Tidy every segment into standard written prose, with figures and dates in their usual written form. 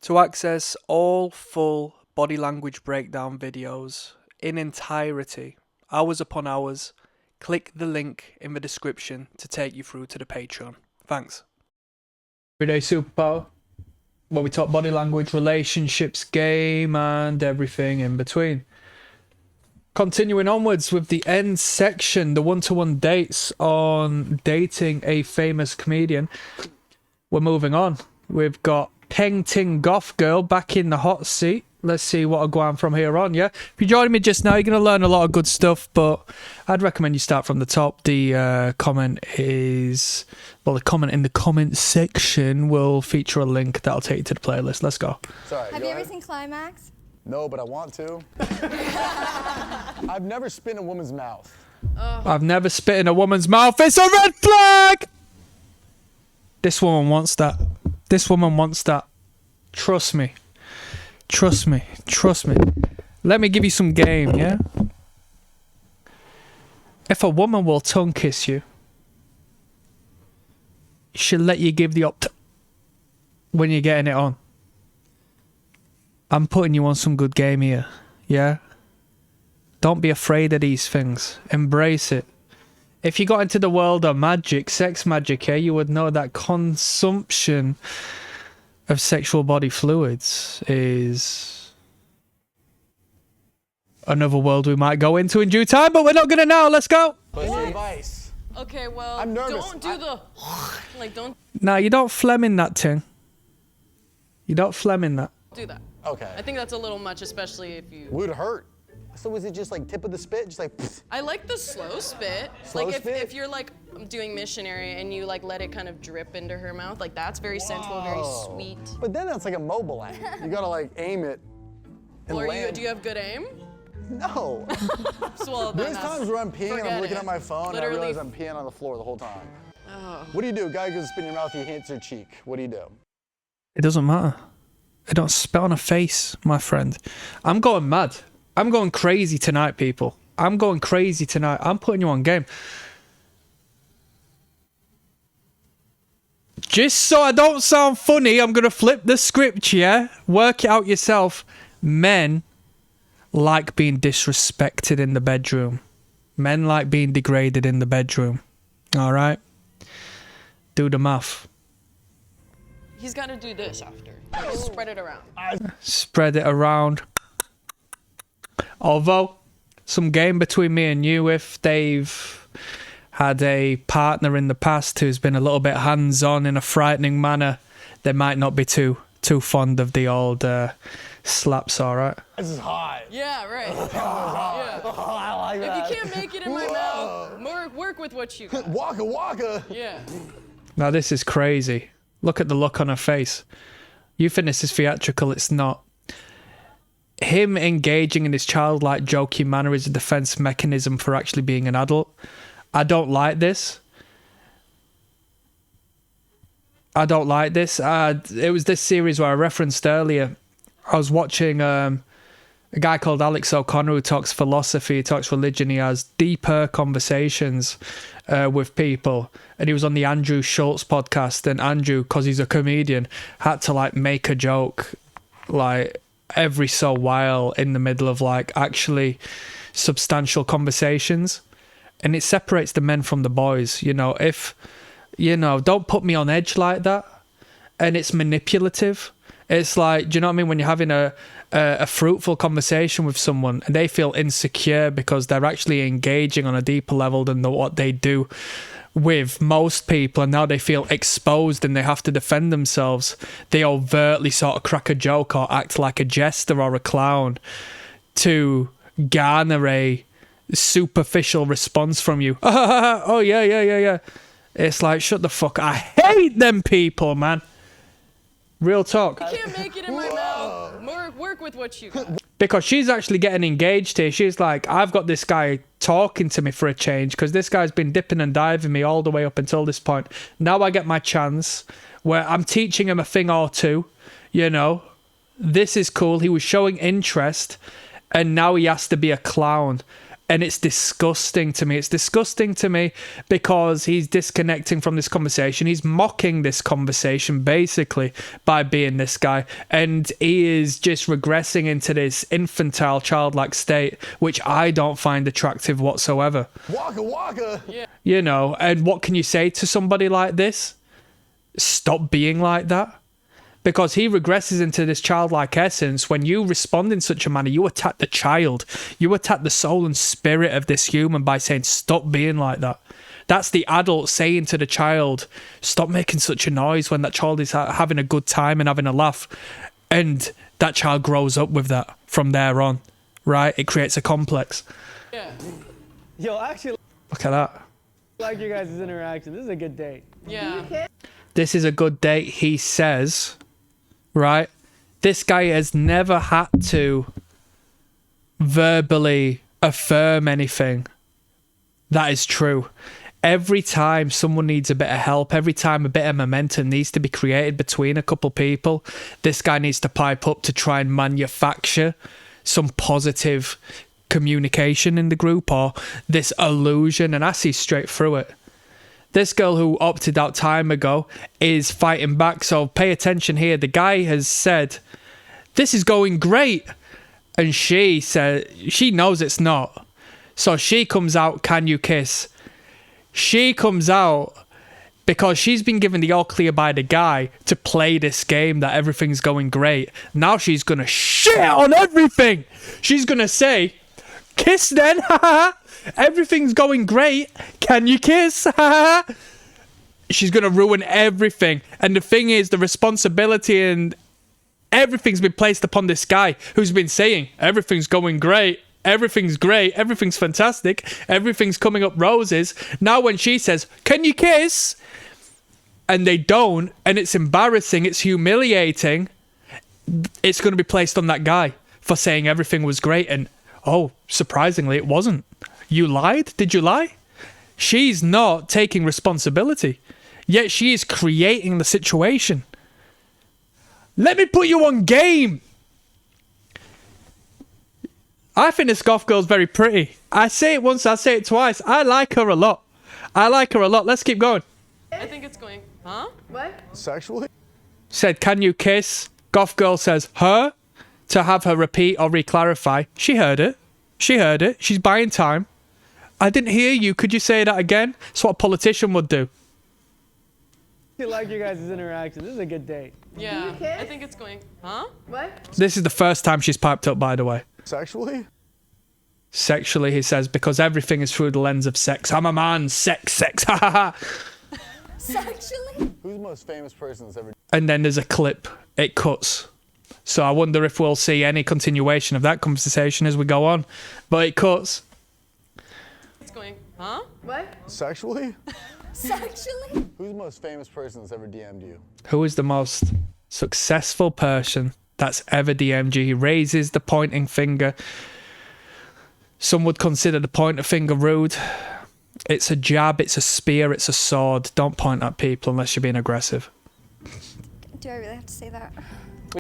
To access all full body language breakdown videos in entirety, hours upon hours, click the link in the description to take you through to the Patreon. Thanks. Everyday Superpower, where we talk body language, relationships, game, and everything in between. Continuing onwards with the end section, the one-to-one dates on dating a famous comedian. We're moving on. We've got Peng Ting Goth Girl back in the hot seat. Let's see what will go on from here on, yeah? If you're joining me just now, you're going to learn a lot of good stuff, but I'd recommend you start from the top. The comment is... Well, the comment in the comment section will feature a link that'll take you to the playlist. Let's go. Sorry, Have you ever seen Climax? No, but I want to. I've never spit in a woman's mouth. I've never spit in a woman's mouth. It's a red flag! This woman wants that. This woman wants that. Trust me. Trust me. Trust me. Let me give you some game, yeah? If a woman will tongue kiss you, she'll let you give the opt when you're getting it on. I'm putting you on some good game here, yeah? Don't be afraid of these things. Embrace it. If you got into the world of magic, sex magic, yeah, you would know that consumption of sexual body fluids is another world we might go into in due time, but we're not gonna now. Let's go. What's your advice? Okay, well, I'm nervous. don't do the... Like, don't Nah, you don't phlegm in that thing. You don't phlegm in that. do that. Okay. I think that's a little much, especially if you... Would hurt. So was it just like tip of the spit? Just like, pfft? I like the slow spit. Slow like spit? if you're like doing missionary and you like let it kind of drip into her mouth, like that's very sensual, very Whoa. sweet. But then that's like a mobile aim. You gotta like aim it and Or land. do you have good aim? No. Well, then There's that's- times where I'm peeing and forget I'm looking it. at my phone Literally. and I realize I'm peeing on the floor the whole time. Oh. What do you do? Guy goes to spit in your mouth, he hits her cheek. What do you do? It doesn't matter. I don't spit on a face, my friend. I'm going mad. I'm going crazy tonight, people. I'm going crazy tonight. I'm putting you on game. Just so I don't sound funny, I'm going to flip the script, yeah? Work it out yourself. Men like being disrespected in the bedroom. Men like being degraded in the bedroom. All right? Do the math. He's got to do this after. Like, spread it around. Spread it around. Although, some game between me and you, if they've had a partner in the past who's been a little bit hands-on in a frightening manner, they might not be too fond of the old slaps, all right? This is hot. Yeah, right. Yeah. Oh, I like that. If you can't make it in my mouth, work with what you got. Waka waka. Yeah. Now, this is crazy. Look at the look on her face. You think this is theatrical, it's not. Him engaging in his childlike joking manner is a defense mechanism for actually being an adult. I don't like this. I don't like this. It was this series where I referenced earlier. I was watching a guy called Alex O'Connor who talks philosophy, he talks religion, he has deeper conversations with people. And he was on the Andrew Schultz podcast, and Andrew, because he's a comedian, had to like make a joke like every so while in the middle of like actually substantial conversations, and it separates the men from the boys. You know, if you know, don't put me on edge like that. And it's manipulative. It's like, do you know what I mean, when you're having a fruitful conversation with someone and they feel insecure because they're actually engaging on a deeper level than what they do with most people, and now they feel exposed and they have to defend themselves. They overtly sort of crack a joke or act like a jester or a clown to garner a superficial response from you. Oh yeah. It's like, shut the fuck. I hate them people, man. Real talk. You can't make it in my mouth. Work with what you got. Because she's actually getting engaged here. She's like, I've got this guy talking to me for a change because this guy's been dipping and diving me all the way up until this point. Now I get my chance where I'm teaching him a thing or two. You know, this is cool. He was showing interest and now he has to be a clown. And it's disgusting to me. It's disgusting to me because he's disconnecting from this conversation. He's mocking this conversation basically by being this guy. And he is just regressing into this infantile, childlike state, which I don't find attractive whatsoever. Waka waka. Yeah. You know, and what can you say to somebody like this? Stop being like that. Because he regresses into this childlike essence. When you respond in such a manner, you attack the child. You attack the soul and spirit of this human by saying, stop being like that. That's the adult saying to the child, stop making such a noise, when that child is having a good time and having a laugh. And that child grows up with that from there on, right? It creates a complex. Yeah. Yo, actually, look at that. I like your guys' interaction. This is a good date. Yeah. This is a good date, he says. Right? This guy has never had to verbally affirm anything that is true. Every time someone needs a bit of help, every time a bit of momentum needs to be created between a couple people, this guy needs to pipe up to try and manufacture some positive communication in the group, or this illusion, and I see straight through it. This girl who opted out time ago is fighting back, so pay attention here. The guy has said, this is going great. And she said, she knows it's not. So she comes out, can you kiss? She comes out because she's been given the all clear by the guy to play this game that everything's going great. Now she's going to shit on everything. She's going to say, kiss then, haha. Everything's going great. Can you kiss? She's going to ruin everything. And the thing is, the responsibility and everything's been placed upon this guy who's been saying, everything's going great. Everything's great. Everything's fantastic. Everything's coming up roses. Now when she says, can you kiss? And they don't, and it's embarrassing, it's humiliating, it's going to be placed on that guy for saying everything was great. And, oh, surprisingly, it wasn't. You lied? Did you lie? She's not taking responsibility, yet she is creating the situation. Let me put you on game. I think this goth girl's very pretty. I say it once, I say it twice. I like her a lot. I like her a lot. Let's keep going. I think it's going, huh? What? Sexually? Said, can you kiss? Goth girl says, her? To have her repeat or re-clarify. She heard it. She heard it. She's buying time. I didn't hear you. Could you say that again? That's what a politician would do. I like your guys' interaction. This is a good date. Yeah. I think it's going, huh? What? This is the first time she's piped up, by the way. Sexually? Sexually, he says, because everything is through the lens of sex. I'm a man. Sex, ha ha ha. Sexually? Who's the most famous person that's ever... And then there's a clip. It cuts. So I wonder if we'll see any continuation of that conversation as we go on. But it cuts. It's going, huh? What? Sexually? Sexually? Who's the most famous person that's ever DM'd you? Who is the most successful person that's ever DM'd you? He raises the pointing finger. Some would consider the pointer finger rude. It's a jab, it's a spear, it's a sword. Don't point at people unless you're being aggressive. Do I really have to say that?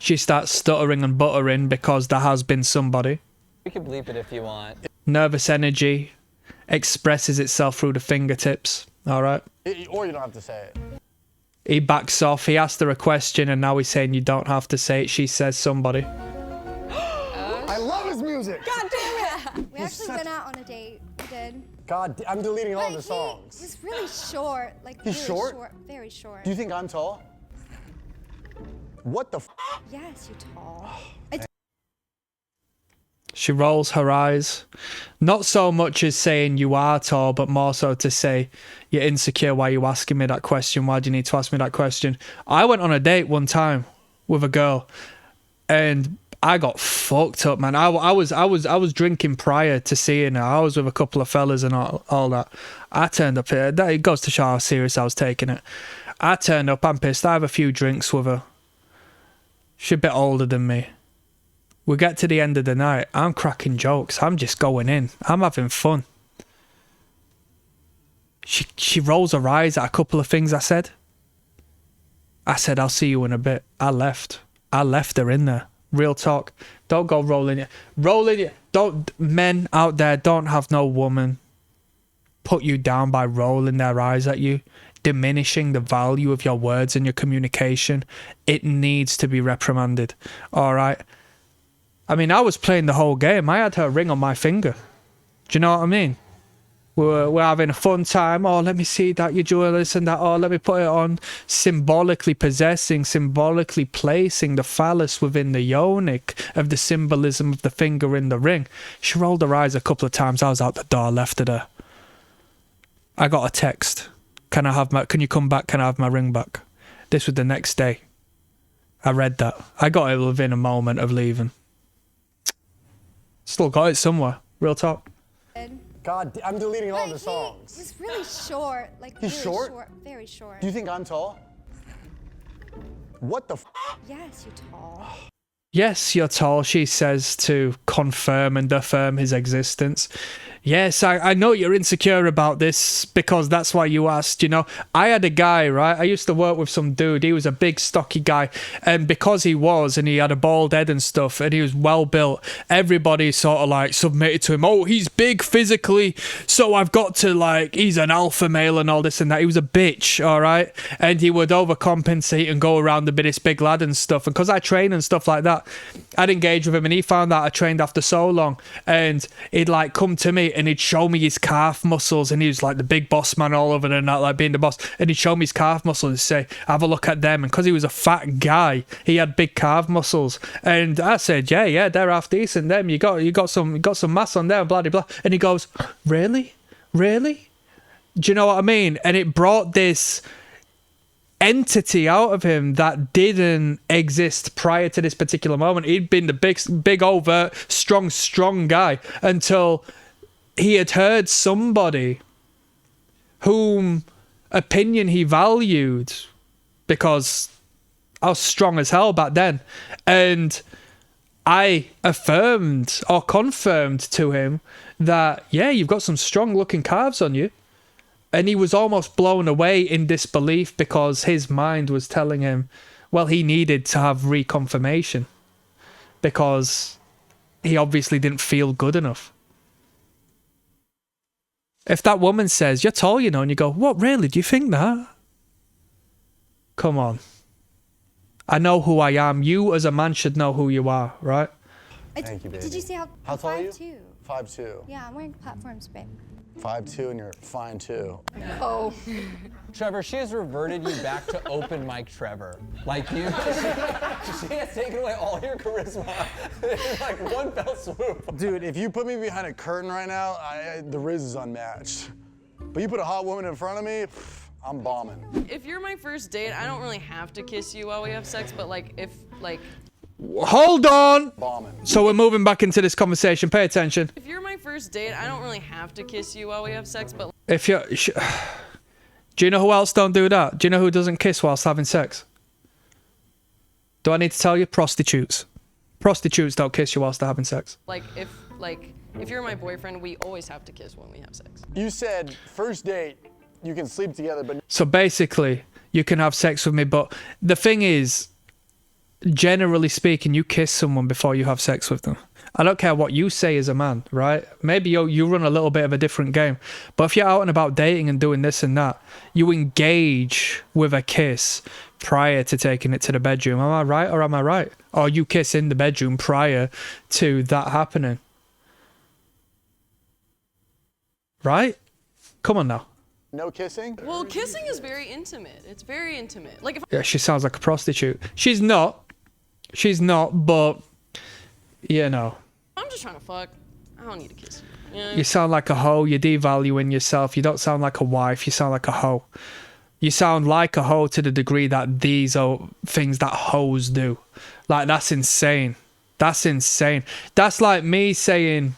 She starts stuttering and buttering because there has been somebody. You can bleep it if you want. Nervous energy expresses itself through the fingertips. All right. Or you don't have to say it. He backs off. He asked her a question and now he's saying you don't have to say it. She says somebody. I love his music. God damn it! We actually went out on a date. We did. God, I'm deleting all But the songs. He was really short. Like, He's really short? very short. Do you think I'm tall? What the f? Yes, you're tall. She rolls her eyes. Not so much as saying you are tall, but more so to say you're insecure. Why are you asking me that question? Why do you need to ask me that question? I went on a date one time with a girl and I got fucked up, man. I was drinking prior to seeing her. I was with a couple of fellas and all that. I turned up here. It goes to show how serious I was taking it. I turned up, I'm pissed. I have a few drinks with her. She's a bit older than me. We get to the end of the night. I'm cracking jokes. I'm just going in. I'm having fun. She rolls her eyes at a couple of things I said. I said, I'll see you in a bit. I left. I left her in there. Real talk. Don't go rolling it. Rolling it. Don't, men out there, don't have no woman put you down by rolling their eyes at you, diminishing the value of your words and your communication. It needs to be reprimanded. All right. I mean, I was playing the whole game. I had her ring on my finger. Do you know what I mean? We're having a fun time. Oh, let me see that, you jewel, this and that. Oh, let me put it on. Symbolically possessing, symbolically placing the phallus within the yonic of the symbolism of the finger in the ring. She rolled her eyes a couple of times. I was out the door, left it her. I got a text. Can you come back? Can I have my ring back? This was the next day. I read that. I got it within a moment of leaving. Still got it somewhere. Real talk. God, I'm deleting all But the he songs. was really short. Like, He's really short? very short. Do you think I'm tall? What the f? Yes, you're tall. Yes, you're tall, she says to confirm and affirm his existence. Yes, I know you're insecure about this because that's why you asked, you know. I had a guy, right? I used to work with some dude. He was a big, stocky guy. And because he was, and he had a bald head and stuff, and he was well built, everybody sort of like submitted to him. Oh, he's big physically, so I've got to like, he's an alpha male and all this and that. He was a bitch, all right? And he would overcompensate and go around to be this big lad and stuff. And because I train and stuff like that, I'd engage with him, and he found out I trained after so long, and he'd like come to me and he'd show me his calf muscles, and he was like the big boss man all over and that, like being the boss, and he'd show me his calf muscles and say, have a look at them. And because he was a fat guy, he had big calf muscles, and I said, yeah, they're half decent. Them, you got some mass on there, blah blah. And he goes, really do you know what I mean? And it brought this entity out of him that didn't exist prior to this particular moment. He'd been the big overt strong guy until he had heard somebody whom opinion he valued, because I was strong as hell back then, and I affirmed or confirmed to him that, yeah, you've got some strong looking calves on you. And he was almost blown away in disbelief because his mind was telling him, well, he needed to have reconfirmation because he obviously didn't feel good enough. If that woman says, you're tall, you know, and you go, what, really? Do you think that? Come on. I know who I am. You as a man should know who you are, right? Thank you, baby. Did you see how tall are you? 5'2"? 5'2". Yeah, I'm wearing platforms, babe. 5'2", and you're fine too. Oh. Trevor, she has reverted you back to open mic Trevor. Like she has taken away all your charisma in like one fell swoop. Dude, if you put me behind a curtain right now, the Riz is unmatched. But you put a hot woman in front of me, I'm bombing. If you're my first date, I don't really have to kiss you while we have sex, but like if like Hold on. Bombing. So we're moving back into this conversation. Pay attention. if you're my first date, I don't really have to kiss you while we have sex, but If you're... Do you know who else don't do that? Do you know who doesn't kiss whilst having sex? Do I need to tell you? Prostitutes. Prostitutes don't kiss you whilst they're having sex. like if you're my boyfriend, we always have to kiss when we have sex. You said first date, you can sleep together, but So basically, you can have sex with me, but the thing is, generally speaking, you kiss someone before you have sex with them. I don't care what you say as a man, right? Maybe you run a little bit of a different game. But if you're out and about dating and doing this and that, you engage with a kiss prior to taking it to the bedroom. Am I right or am I right? Or you kiss in the bedroom prior to that happening. Right? Come on now. no kissing? Well, kissing is very intimate. It's very intimate. Like if Yeah, she sounds like a prostitute. She's not, but, you know. I'm just trying to fuck, I don't need to kiss you. Yeah. You sound like a hoe. You're devaluing yourself. You don't sound like a wife. You sound like a hoe. You sound like a hoe to the degree that these are things that hoes do. Like, that's insane. That's insane. That's like me saying,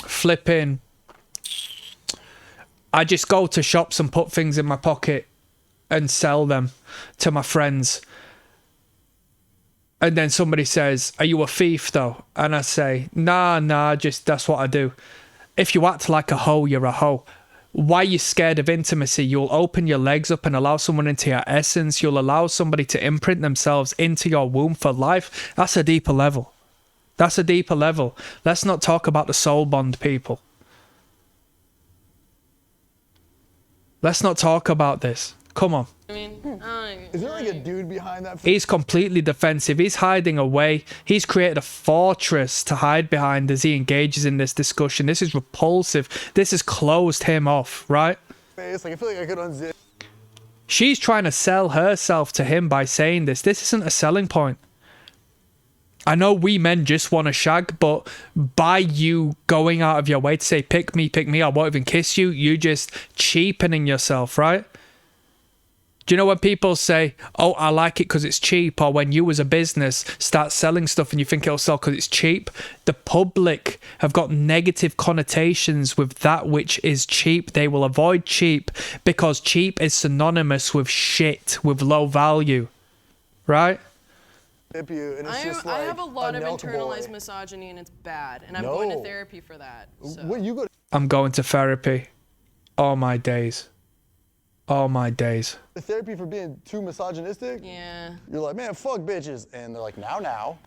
flipping, I just go to shops and put things in my pocket and sell them to my friends. And then somebody says, are you a thief though? And I say, nah, just that's what I do. If you act like a hoe, you're a hoe. Why you're scared of intimacy. You'll open your legs up and allow someone into your essence. You'll allow somebody to imprint themselves into your womb for life. That's a deeper level. That's a deeper level. Let's not talk about the soul bond, people. Let's not talk about this. Come on. I mean, Is there like a dude behind that? He's completely defensive. He's hiding away. He's created a fortress to hide behind as he engages in this discussion. This is repulsive. This has closed him off, right? Face? Like I feel like I could unzip. She's trying to sell herself to him by saying this. This isn't a selling point. I know we men just want to shag, but by you going out of your way to say, pick me, I won't even kiss you, you're just cheapening yourself, right? Do you know when people say, oh, I like it because it's cheap, or when you as a business start selling stuff and you think it'll sell because it's cheap? The public have got negative connotations with that which is cheap. They will avoid cheap because cheap is synonymous with shit, with low value, right? You, and it's just I like have a lot of Nelka internalized boy. misogyny, and it's bad. And I'm No. going to therapy for that. So. What you go I'm going to therapy. All my days. All my days. to therapy for being too misogynistic? Yeah. You're like, man, fuck bitches, and they're like, now.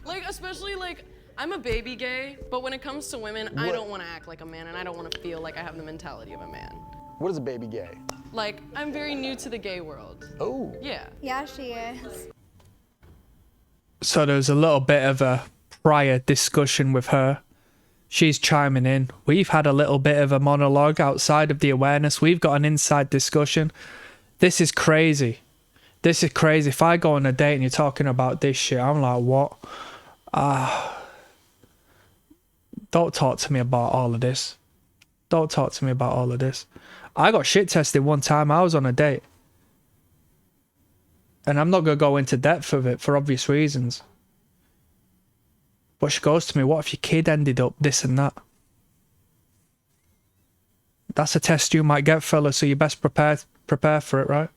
Like, especially like, I'm a baby gay, but when it comes to women, I don't want to act like a man, and I don't want to feel like I have the mentality of a man. What is a baby gay? Like, I'm very new to the gay world. Oh. Yeah. Yeah, she is. So there was a little bit of a prior discussion with her. She's chiming in. We've had a little bit of a monologue outside of the awareness. We've got an inside discussion. This is crazy. This is crazy. If I go on a date and you're talking about this shit, I'm like, what? Don't talk to me about all of this. Don't talk to me about all of this. I got shit tested one time. I was on a date. And I'm not going to go into depth of it for obvious reasons. But she goes to me, what if your kid ended up this and that? That's a test you might get, fella, so you best prepare for it, right?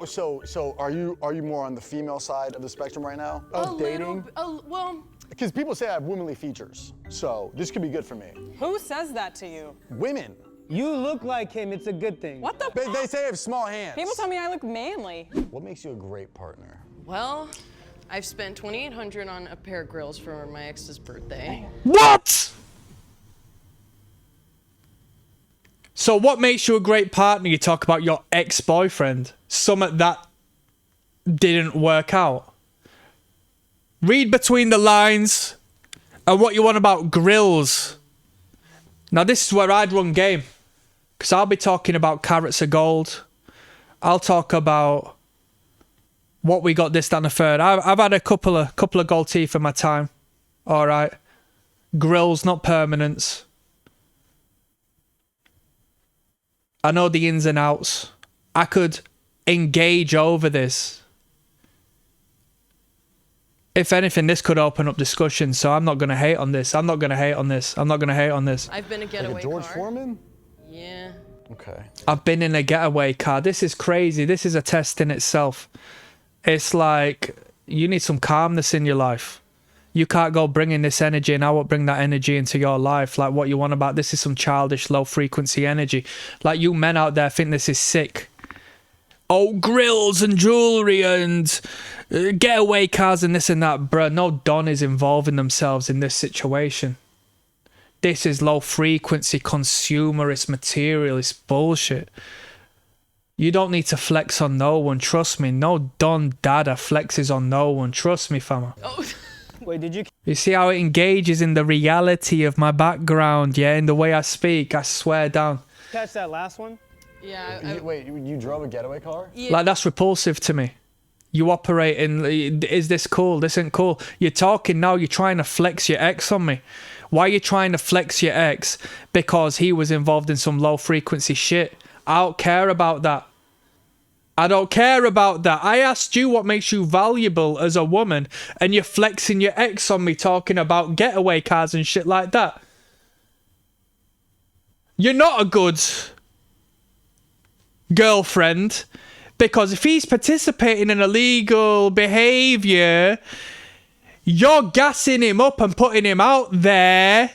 So are you more on the female side of the spectrum right now? Of dating? Well, Because people say I have womanly features, so this could be good for me. Who says that to you? Women. You look like him. It's a good thing. What the? They say I have small hands. People tell me I look manly. What makes you a great partner? well, I've spent $2,800 on a pair of grills for my ex's birthday. What? So what makes you a great partner? You talk about your ex-boyfriend. Something that didn't work out. Read between the lines and what you want about grills. Now this is where I'd run game. Because I'll be talking about carrots of gold. I'll talk about what we got this, that, and the third. I've had a couple of gold teeth in my time. All right. Grills, not permanents. I know the ins and outs. I could engage over this. If anything, this could open up discussion, so I'm not going to hate on this. I'm not going to hate on this. I'm not going to hate on this. I've been a Like getaway a George car. Foreman? Yeah. Okay. I've been in a getaway car. This is crazy. This is a test in itself. It's like, you need some calmness in your life. You can't go bringing this energy, and I won't bring that energy into your life. Like what you want about this is some childish, low frequency energy. Like you men out there think this is sick. Oh, grills and jewelry and getaway cars and this and that. Bruh, no Don is involving themselves in this situation. This is low frequency, consumerist, materialist bullshit. You don't need to flex on no one. Trust me. No Don Dada flexes on no one. Trust me, fama. Oh. Wait, did you You see how it engages in the reality of my background, yeah? In the way I speak, I swear down. catch that last one? Yeah. Wait, you drove a getaway car? Yeah. Like, that's repulsive to me. You operate in, is this cool? This isn't cool. You're talking now, you're trying to flex your ex on me. Why are you trying to flex your ex? Because he was involved in some low frequency shit. I don't care about that. I don't care about that. I asked you what makes you valuable as a woman, and you're flexing your ex on me talking about getaway cars and shit like that. You're not a good girlfriend, because if he's participating in illegal behaviour, you're gassing him up and putting him out there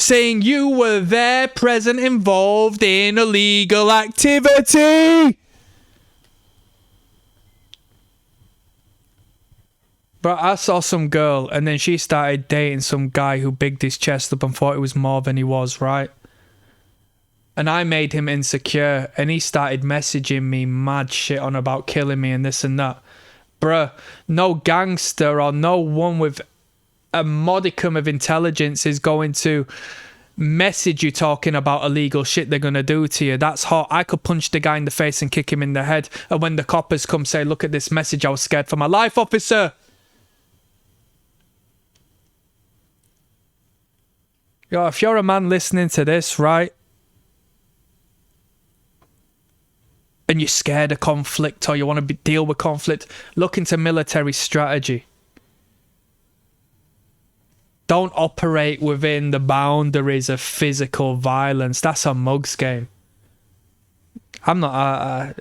saying you were there, present, involved in illegal activity. But I saw some girl and then she started dating some guy who bigged his chest up and thought it was more than he was, right? And I made him insecure and he started messaging me mad shit on about killing me and this and that. Bruh, no gangster or no one with a modicum of intelligence is going to message you talking about illegal shit they're going to do to you. That's hot. I could punch the guy in the face and kick him in the head. And when the coppers come say, look at this message, I was scared for my life, officer. Yo, if you're a man listening to this, right? And you're scared of conflict or you want to deal with conflict, look into military strategy. Don't operate within the boundaries of physical violence. That's a mug's game. I'm not...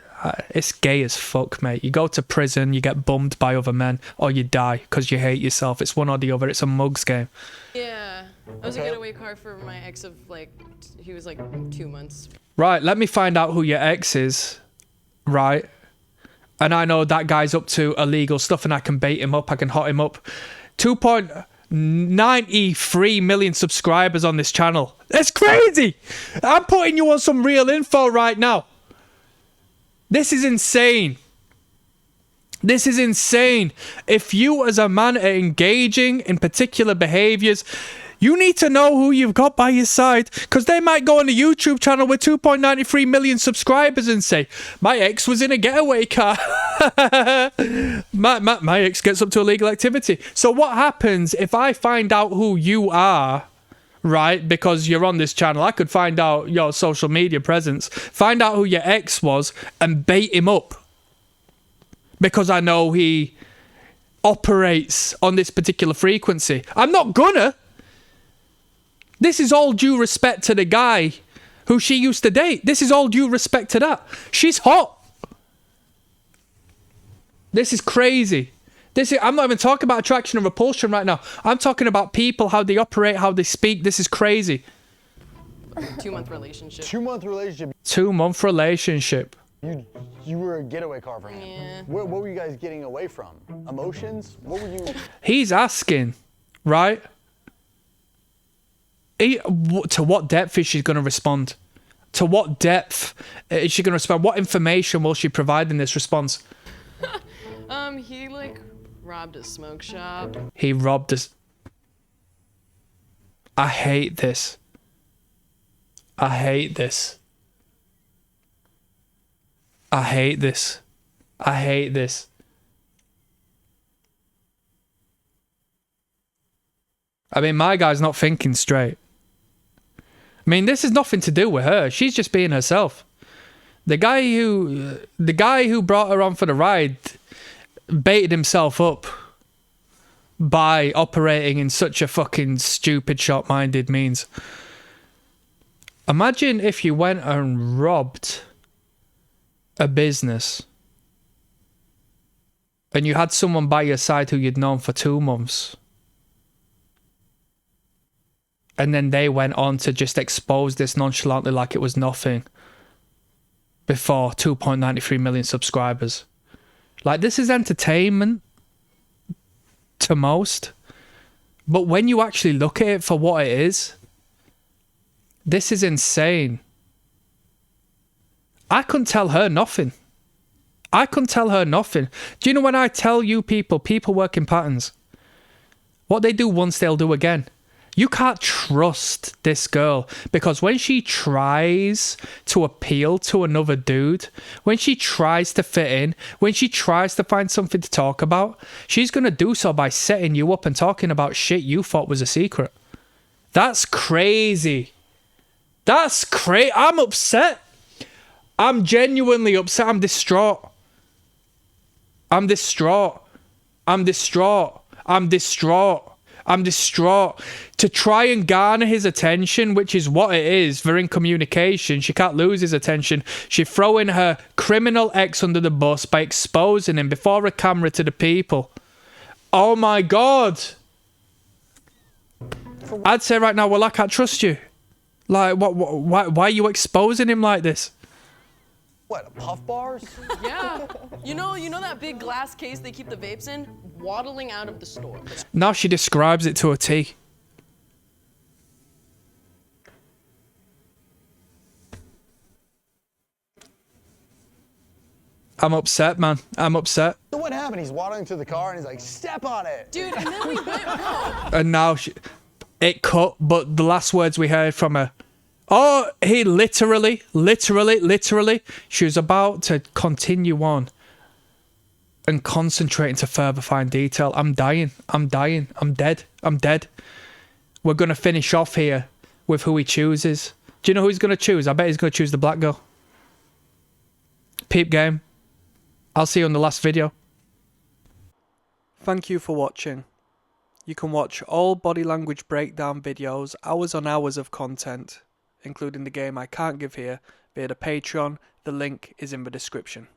it's gay as fuck, mate. You go to prison, you get bummed by other men, or you die because you hate yourself. It's one or the other. It's a mug's game. Yeah. I was a getaway car for my ex of like, he was like 2 months. Right, let me find out who your ex is. Right. And I know that guy's up to illegal stuff and I can bait him up. I can hot him up. 2.93 million subscribers on this channel. That's crazy. I'm putting you on some real info right now. This is insane. This is insane. If you as a man are engaging in particular behaviors, you need to know who you've got by your side, because they might go on a YouTube channel with 2.93 million subscribers and say, my ex was in a getaway car. my ex gets up to illegal activity. So what happens if I find out who you are, right, because you're on this channel? I could find out your social media presence, find out who your ex was and bait him up because I know he operates on this particular frequency. I'm not gonna. This is all due respect to the guy who she used to date. This is all due respect to that. She's hot. This is crazy. I'm not even talking about attraction and repulsion right now. I'm talking about people, how they operate, how they speak. This is crazy. 2-month relationship. 2-month relationship. 2-month relationship. You were a getaway car for him. Yeah. What were you guys getting away from? Emotions? What were you... He's asking, right? To what depth is she going to respond? To what depth is she going to respond? What information will she provide in this response? He like robbed a smoke shop. He robbed us. I hate this. I hate this. I hate this. I hate this. I mean, my guy's not thinking straight. I mean, this has nothing to do with her. She's just being herself. The guy who brought her on for the ride baited himself up by operating in such a fucking stupid, short-minded means. Imagine if you went and robbed a business and you had someone by your side who you'd known for 2 months. And then they went on to just expose this nonchalantly like it was nothing before 2.93 million subscribers. Like, this is entertainment to most. But when you actually look at it for what it is, this is insane. I couldn't tell her nothing. I couldn't tell her nothing. Do you know when I tell you people work in patterns? What they do once, they'll do again. You can't trust this girl because when she tries to appeal to another dude, when she tries to fit in, when she tries to find something to talk about, she's going to do so by setting you up and talking about shit you thought was a secret. That's crazy. That's crazy. I'm upset. I'm genuinely upset. I'm distraught. I'm distraught. I'm distraught. I'm distraught. I'm distraught. To try and garner his attention, which is what it is, they're in communication. She can't lose his attention. She's throwing her criminal ex under the bus by exposing him before a camera to the people. Oh my God. I'd say right now, well, I can't trust you. Like, why are you exposing him like this? What, puff bars? Yeah. You know that big glass case they keep the vapes in? Waddling out of the store. Now she describes it to a T. I'm upset, man. I'm upset. So what happened? He's waddling to the car and he's like, step on it. Dude, and then we went, bro. And now it cut, but the last words we heard from her, oh, he literally, she was about to continue on and concentrate into further fine detail. I'm dying. I'm dead. We're going to finish off here with who he chooses. Do you know who he's going to choose? I bet he's going to choose the black girl. Peep game. I'll see you on the last video. Thank you for watching. You can watch all body language breakdown videos, hours on hours of content, including the game I can't give here, via the Patreon. The link is in the description.